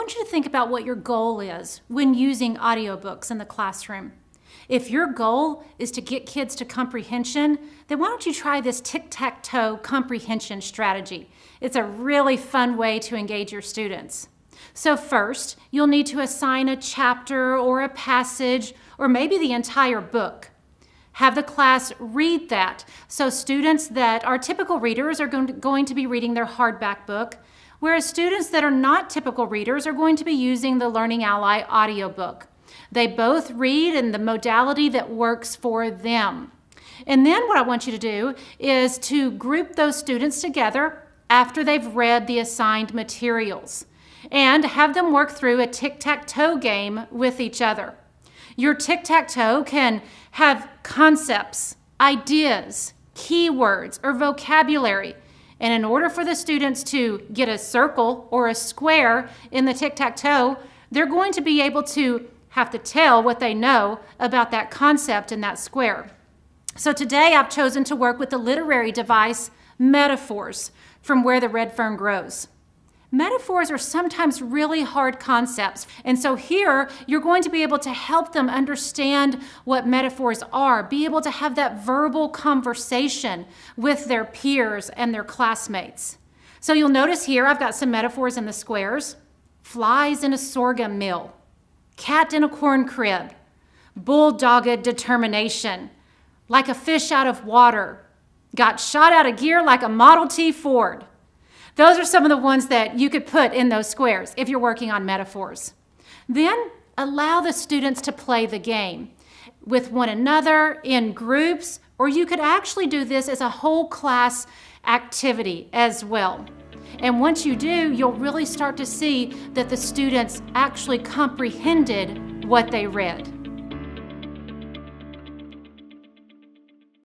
want you to think about what your goal is when using audiobooks in the classroom. If your goal is to get kids to comprehension, then why don't you try this tic-tac-toe comprehension strategy? It's a really fun way to engage your students. So first, you'll need to assign a chapter or a passage or maybe the entire book. Have the class read that. So students that are typical readers are going to be reading their hardback book, whereas students that are not typical readers are going to be using the Learning Ally audiobook. They both read in the modality that works for them. And then what I want you to do is to group those students together after they've read the assigned materials and have them work through a tic-tac-toe game with each other. Your tic-tac-toe can have concepts, ideas, keywords, or vocabulary. And in order for the students to get a circle or a square in the tic-tac-toe, they're going to be able to have to tell what they know about that concept in that square. So today I've chosen to work with the literary device metaphors from Where the Red Fern Grows. Metaphors are sometimes really hard concepts, and so here you're going to be able to help them understand what metaphors are, be able to have that verbal conversation with their peers and their classmates. So you'll notice here I've got some metaphors in the squares. Flies in a sorghum mill, cat in a corn crib, bull-dogged determination, like a fish out of water, got shot out of gear like a Model T Ford. Those are some of the ones that you could put in those squares if you're working on metaphors. Then allow the students to play the game with one another in groups, or you could actually do this as a whole class activity as well. And once you do, you'll really start to see that the students actually comprehended what they read.